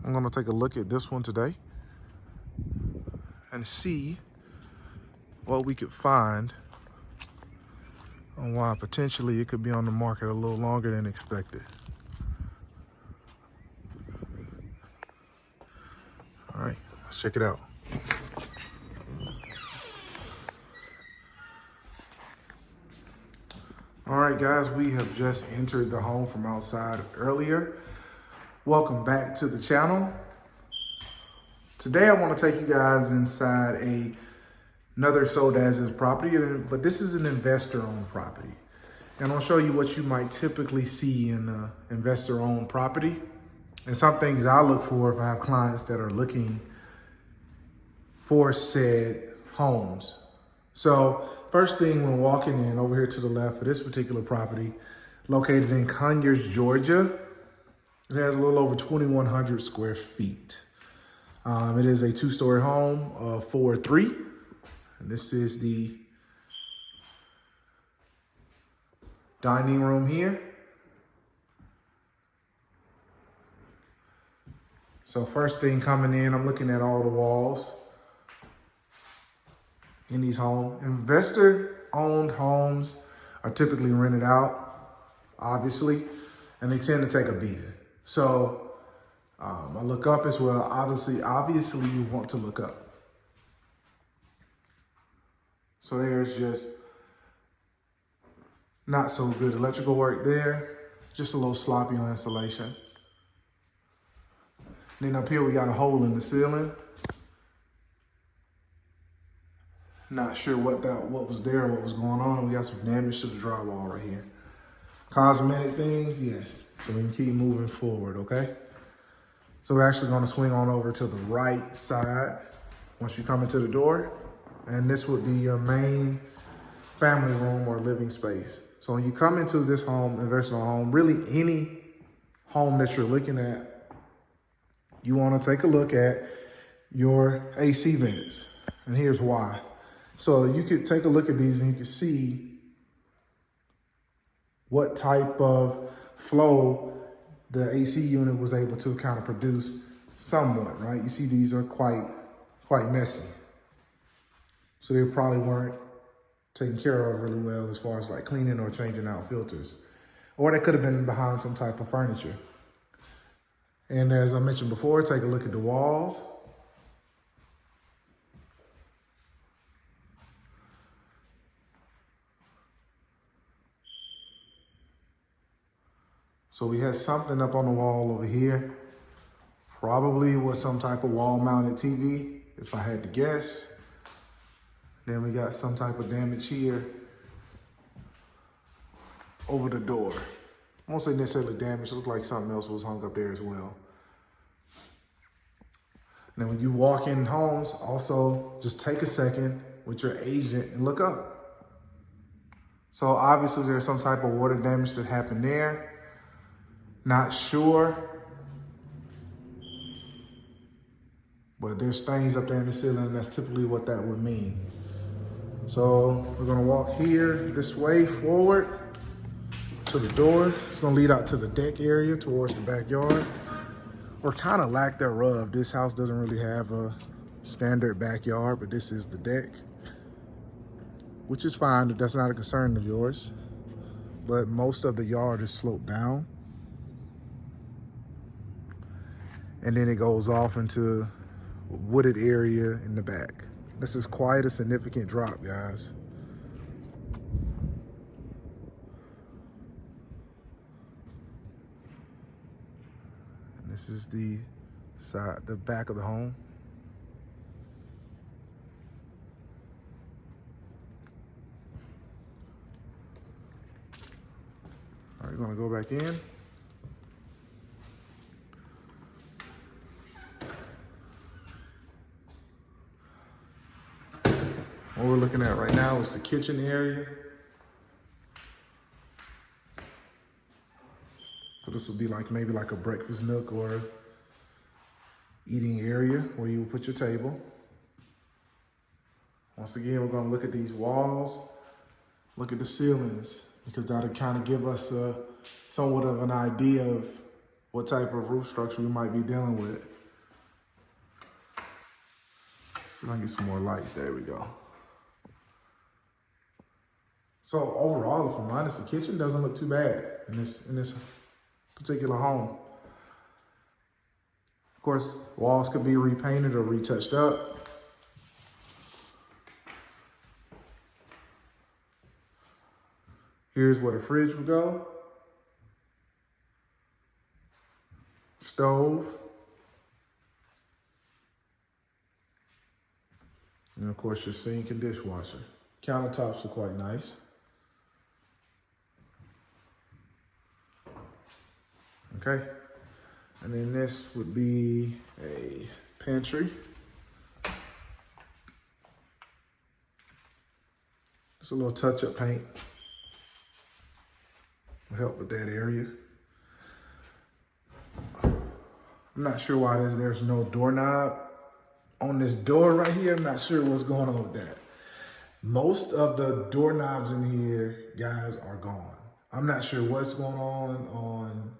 I'm gonna take a look at this one today and see what we could find on why potentially it could be on the market a little longer than expected. All right, let's check it out. All right, guys, we have just entered the home from outside earlier. Welcome back to the channel. Today, I want to take you guys inside another sold as is property, but this is an investor-owned property. And I'll show you what you might typically see in an investor-owned property and some things I look for if I have clients that are looking for said homes. So first thing when walking in over here to the left of this particular property, located in Conyers, Georgia, it has a little over 2,100 square feet. It is a two-story home of 4-3. And this is the dining room here. So first thing coming in, I'm looking at all the walls in these homes. Investor-owned homes are typically rented out, obviously, and they tend to take a beating. So I look up as well. Obviously, you want to look up. So there's just not so good electrical work there. Just a little sloppy on installation. Then up here we got a hole in the ceiling. Not sure what was there, what was going on. We got some damage to the drywall right here. Cosmetic things, yes. So we can keep moving forward, okay? So we're actually gonna swing on over to the right side once you come into the door. And this would be your main family room or living space. So when you come into this home, investment home, really any home that you're looking at, you wanna take a look at your AC vents. And here's why. So you could take a look at these and you can see what type of flow the AC unit was able to kind of produce somewhat, right? You see these are quite messy. So they probably weren't taken care of really well as far as like cleaning or changing out filters. Or they could have been behind some type of furniture. And as I mentioned before, take a look at the walls. So we had something up on the wall over here. Probably was some type of wall-mounted TV, if I had to guess. Then we got some type of damage here over the door. I won't say necessarily damage, it looked like something else was hung up there as well. And then when you walk in homes, also just take a second with your agent and look up. So obviously there's some type of water damage that happened there. Not sure, but there's stains up there in the ceiling, and that's typically what that would mean. So we're gonna walk here this way forward to the door. It's gonna lead out to the deck area towards the backyard, or kind of lack thereof. This house doesn't really have a standard backyard, but this is the deck, which is fine if that's not a concern of yours. But most of the yard is sloped down. And then it goes off into a wooded area in the back. This is quite a significant drop, guys. And this is the back of the home. All right, we're gonna go back in. What we're looking at right now is the kitchen area. So this would be like maybe like a breakfast nook or eating area where you would put your table. Once again, we're gonna look at these walls, look at the ceilings, because that'll kind of give us somewhat of an idea of what type of roof structure we might be dealing with. See if I can get some more lights. There we go. So overall, if I'm honest, the kitchen doesn't look too bad in this particular home. Of course, walls could be repainted or retouched up. Here's where the fridge would go. Stove. And of course, your sink and dishwasher. Countertops are quite nice. Okay. And then this would be a pantry. Just a little touch-up paint. Will help with that area. I'm not sure why there's no doorknob on this door right here. I'm not sure what's going on with that. Most of the doorknobs in here, guys, are gone. I'm not sure what's going on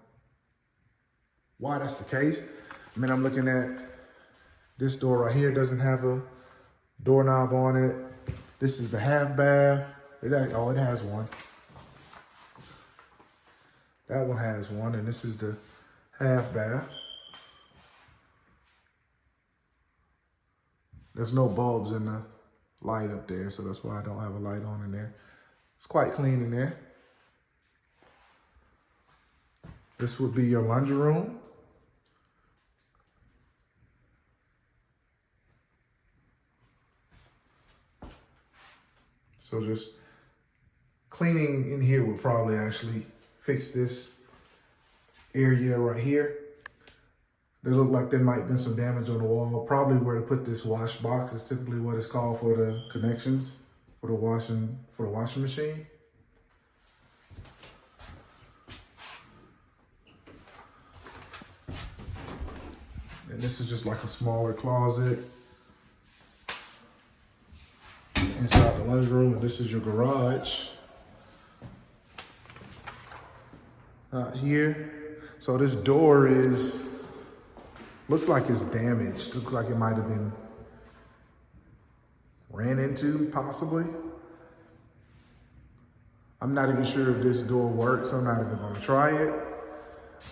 why that's the case. I mean, I'm looking at this door right here. It doesn't have a doorknob on it. This is the half bath. It has one. That one has one, and this is the half bath. There's no bulbs in the light up there, so that's why I don't have a light on in there. It's quite clean in there. This would be your laundry room. So just cleaning in here would probably actually fix this area right here. They look like there might have been some damage on the wall. Probably where to put this wash box is typically what it's called for the connections for the washing machine. And this is just like a smaller closet inside the laundry room, and this is your garage out here. So this door looks like it's damaged. Looks like it might have been ran into, possibly. I'm not even sure if this door works. I'm not even gonna try it.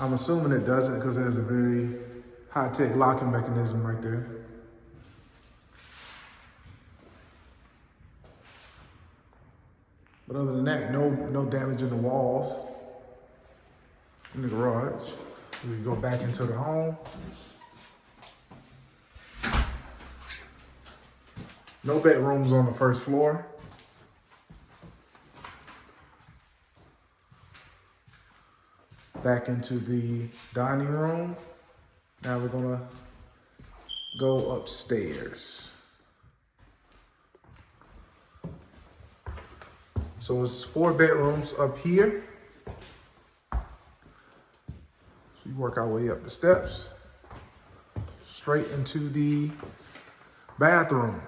I'm assuming it doesn't because there's a very high-tech locking mechanism right there. But other than that, no damage in the walls in the garage. We go back into the home. No bedrooms on the first floor. Back into the dining room. Now we're gonna go upstairs. So it's 4 bedrooms up here. So we work our way up the steps, straight into the bathroom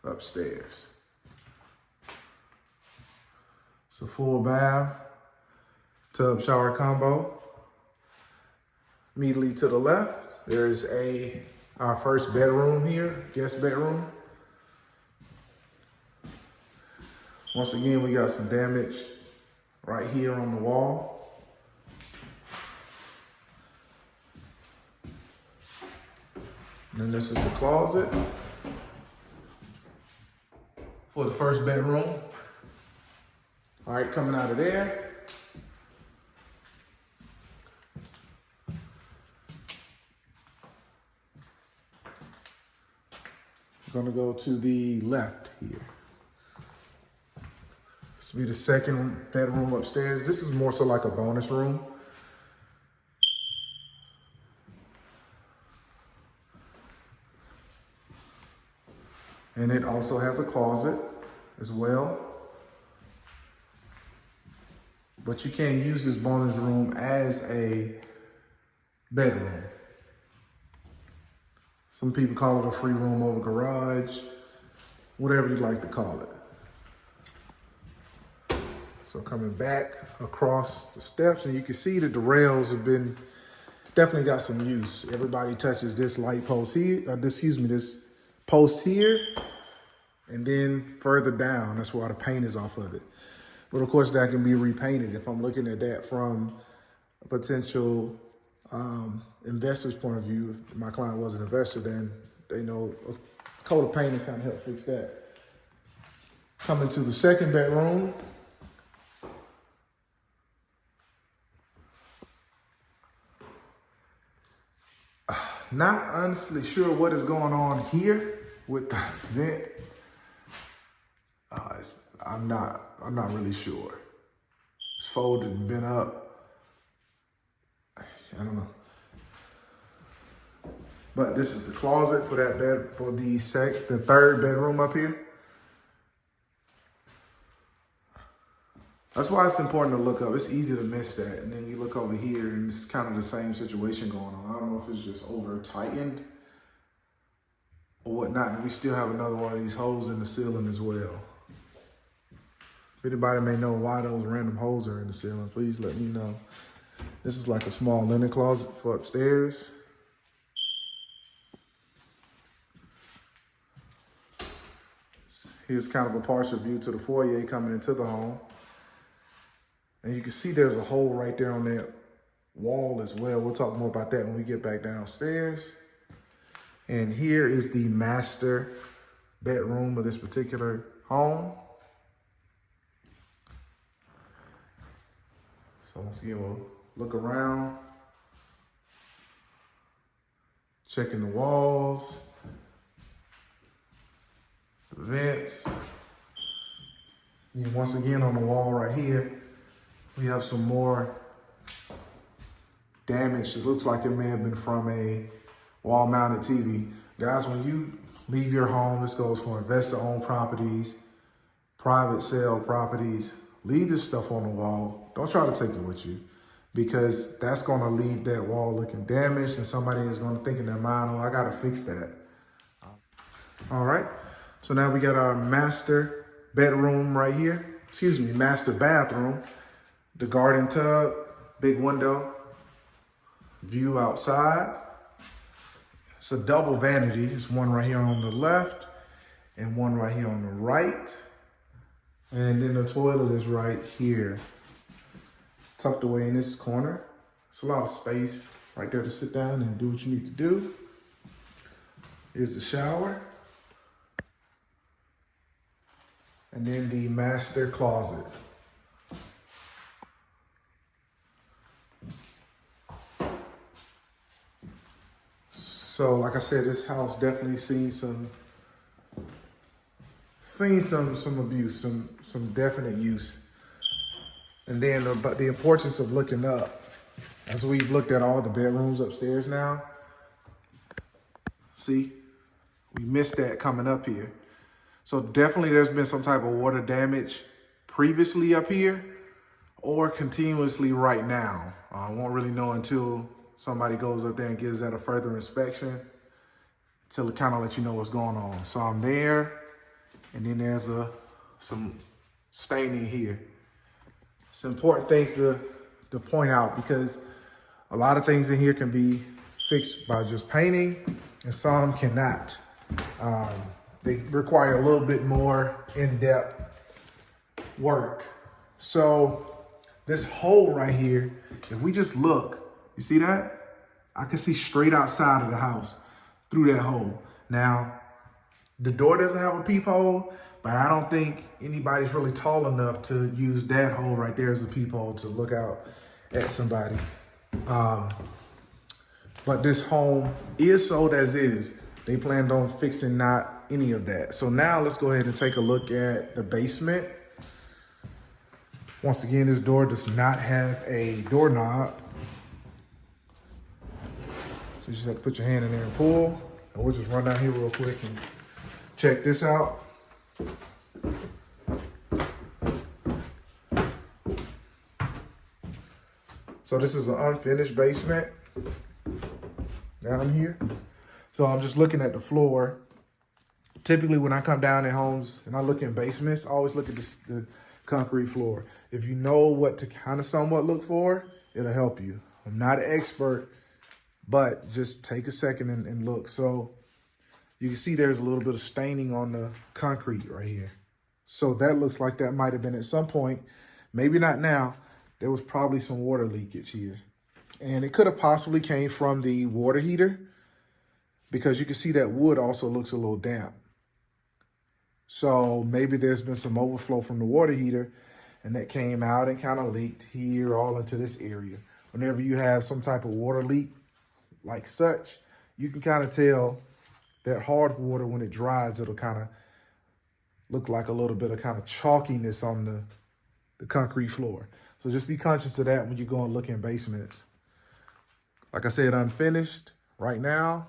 upstairs. It's a full bath, tub shower combo. Immediately to the left, there's our first bedroom here, guest bedroom. Once again, we got some damage right here on the wall. And then this is the closet for the first bedroom. All right, coming out of there. We're gonna go to the left here. This will be the second bedroom upstairs. This is more so like a bonus room. And it also has a closet as well. But you can't use this bonus room as a bedroom. Some people call it a free room over garage, whatever you like to call it. So coming back across the steps, and you can see that the rails have definitely got some use. Everybody touches this light post here, this post here, and then further down, that's why the paint is off of it. But of course, that can be repainted. If I'm looking at that from a potential investor's point of view, if my client was an investor, then they know a coat of paint kind of help fix that. Coming to the second bedroom. Not honestly sure what is going on here with the vent. I'm not really sure. It's folded and bent up. I don't know. But this is the closet for that bed, for the third bedroom up here. That's why it's important to look up. It's easy to miss that. And then you look over here and it's kind of the same situation going on. I don't know if it's just over tightened or whatnot. And we still have another one of these holes in the ceiling as well. If anybody may know why those random holes are in the ceiling, please let me know. This is like a small linen closet for upstairs. Here's kind of a partial view to the foyer coming into the home. And you can see there's a hole right there on that wall as well. We'll talk more about that when we get back downstairs. And here is the master bedroom of this particular home. So once again, we'll look around, checking the walls, the vents. And once again, on the wall right here, we have some more damage. It looks like it may have been from a wall-mounted TV. Guys, when you leave your home, this goes for investor-owned properties, private sale properties, leave this stuff on the wall. Don't try to take it with you, because that's going to leave that wall looking damaged, and somebody is going to think in their mind, oh, I got to fix that. All right. So now we got our master bedroom right here. Excuse me, master bathroom. The garden tub, big window, view outside. It's a double vanity. There's one right here on the left and one right here on the right. And then the toilet is right here, tucked away in this corner. It's a lot of space right there to sit down and do what you need to do. Here's the shower. And then the master closet. So like I said, this house definitely seen some abuse, some definite use. And then but the importance of looking up, as we've looked at all the bedrooms upstairs now, see, we missed that coming up here. So definitely there's been some type of water damage previously up here or continuously right now. I won't really know until somebody goes up there and gives that a further inspection to kind of let you know what's going on. So I'm there, and then there's some staining here. It's important things to point out, because a lot of things in here can be fixed by just painting, and some cannot. They require a little bit more in-depth work. So this hole right here, if we just look, you see that? I can see straight outside of the house through that hole. Now, the door doesn't have a peephole, but I don't think anybody's really tall enough to use that hole right there as a peephole to look out at somebody. But this home is sold as is. They planned on fixing not any of that. So now let's go ahead and take a look at the basement. Once again, this door does not have a doorknob. So you just have to put your hand in there and pull. And we'll just run down here real quick and check this out. So this is an unfinished basement down here. So I'm just looking at the floor. Typically when I come down in homes and I look in basements, I always look at the concrete floor. If you know what to kind of somewhat look for, it'll help you. I'm not an expert, but just take a second and look. So You can see there's a little bit of staining on the concrete right here. So that looks like that might have been at some point, maybe not now, there was probably some water leakage here. And it could have possibly came from the water heater, because you can see that wood also looks a little damp. So maybe there's been some overflow from the water heater and that came out and kind of leaked here all into this area. Whenever you have some type of water leak like such, you can kind of tell that hard water, when it dries, it'll kind of look like a little bit of kind of chalkiness on the concrete floor. So just be conscious of that when you go and look in basements. Like I said, unfinished right now.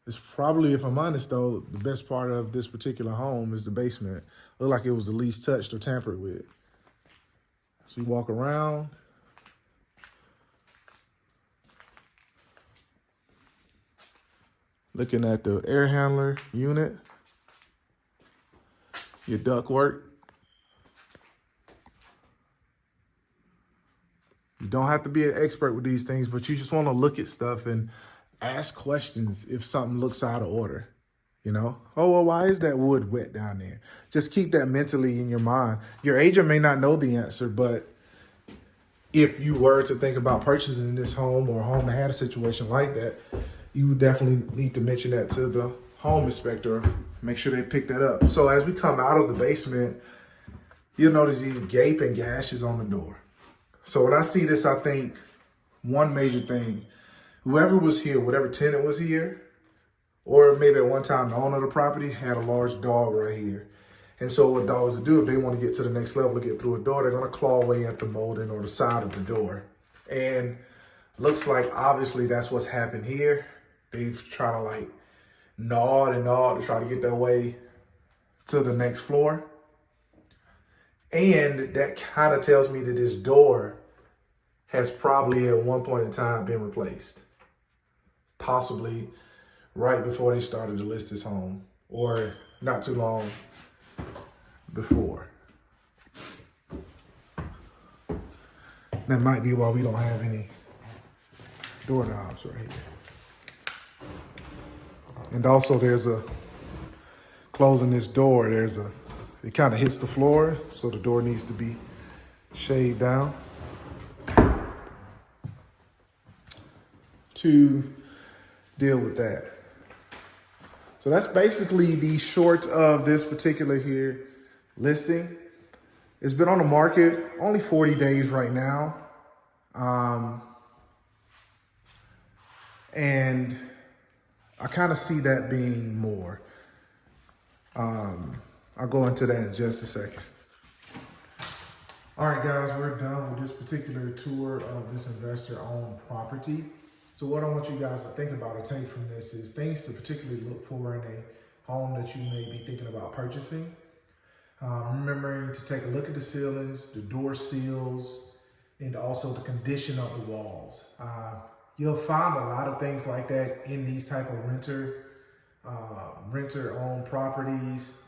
It's probably, if I'm honest though, the best part of this particular home is the basement. Looked like it was the least touched or tampered with. So you walk around. Looking at the air handler unit, your ductwork. You don't have to be an expert with these things, but you just want to look at stuff and ask questions if something looks out of order. You know, oh, well, why is that wood wet down there? Just keep that mentally in your mind. Your agent may not know the answer, but if you were to think about purchasing this home or a home that had a situation like that, you would definitely need to mention that to the home inspector. Make sure they pick that up. So as we come out of the basement, you'll notice these gaping gashes on the door. So when I see this, I think one major thing, whoever was here, whatever tenant was here, or maybe at one time the owner of the property had a large dog right here. And so what dogs do, if they want to get to the next level to get through a door, they're going to claw away at the molding or the side of the door. And looks like obviously that's what's happened here. They've tried to like gnaw to try to get their way to the next floor. And that kind of tells me that this door has probably at one point in time been replaced. Possibly right before they started to list this home, or not too long before. That might be why we don't have any doorknobs right here. And also there's a, closing this door, it kind of hits the floor, so the door needs to be shaved down to deal with that. So that's basically the short of this particular here listing. It's been on the market only 40 days right now. And I kind of see that being more. I'll go into that in just a second. All right, guys, we're done with this particular tour of this investor-owned property. So what I want you guys to think about or take from this is things to particularly look for in a home that you may be thinking about purchasing. Remembering to take a look at the ceilings, the door seals, and also the condition of the walls. You'll find a lot of things like that in these type of renter-owned properties,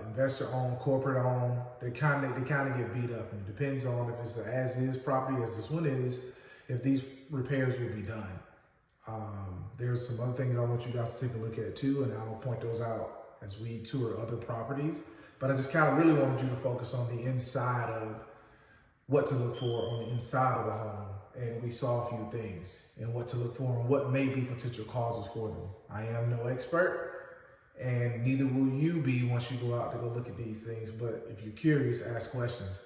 investor-owned, corporate-owned. They kind of get beat up, and it depends on if it's an as-is property, as this one is, if these repairs will be done. There's some other things I want you guys to take a look at too, and I'll point those out as we tour other properties. But I just kind of really wanted you to focus on the inside of what to look for on the inside of the home. And we saw a few things and what to look for and what may be potential causes for them. I am no expert, and neither will you be once you go out to go look at these things. But if you're curious, ask questions.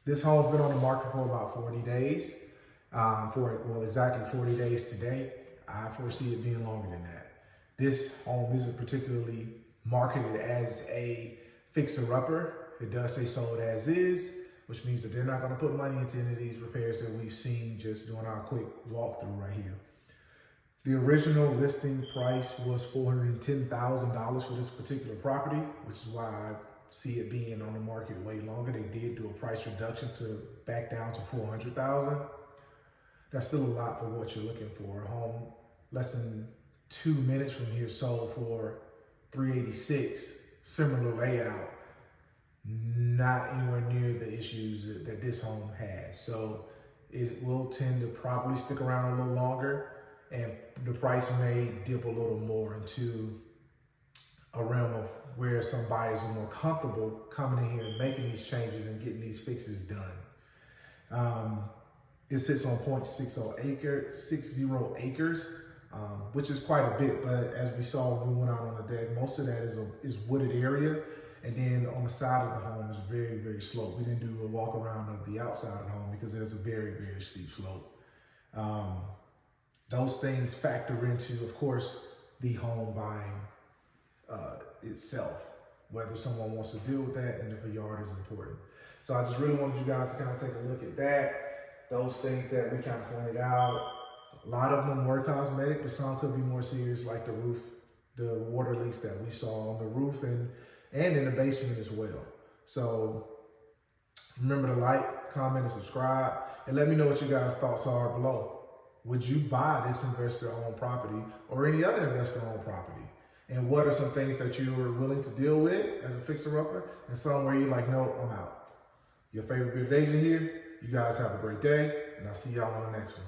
This home's been on the market for about 40 days. Exactly 40 days today. I foresee it being longer than that. This home isn't particularly marketed as a fixer-upper. It does say sold as is, which means that they're not going to put money into any of these repairs that we've seen just doing our quick walkthrough right here. The original listing price was $410,000 for this particular property, which is why I see it being on the market way longer. They did do a price reduction to back down to $400,000. That's still a lot for what you're looking for. A home less than 2 minutes from here sold for $386, similar layout. Not anywhere near the issues that this home has. So it will tend to probably stick around a little longer. and the price may dip a little more into a realm of where some buyers are more comfortable coming in here and making these changes and getting these fixes done. It sits on 0.60 acres, which is quite a bit, but as we saw when we went out on the deck, most of that is wooded area. And then on the side of the home is very, very sloped. We didn't do a walk around of the outside of the home because there's a very, very steep slope. Those things factor into, of course, the home buying itself, whether someone wants to deal with that and if a yard is important. So I just really wanted you guys to kind of take a look at that. Those things that we kind of pointed out, a lot of them were cosmetic, but some could be more serious, like the roof, the water leaks that we saw on the roof and in the basement as well. So remember to like, comment, and subscribe, and let me know what you guys' thoughts are below. Would you buy this investor-owned property or any other investor-owned property? And what are some things that you are willing to deal with as a fixer-upper, and some where you're like, no, I'm out. Your favorite Bearded Agent here. You guys have a great day, and I'll see y'all on the next one.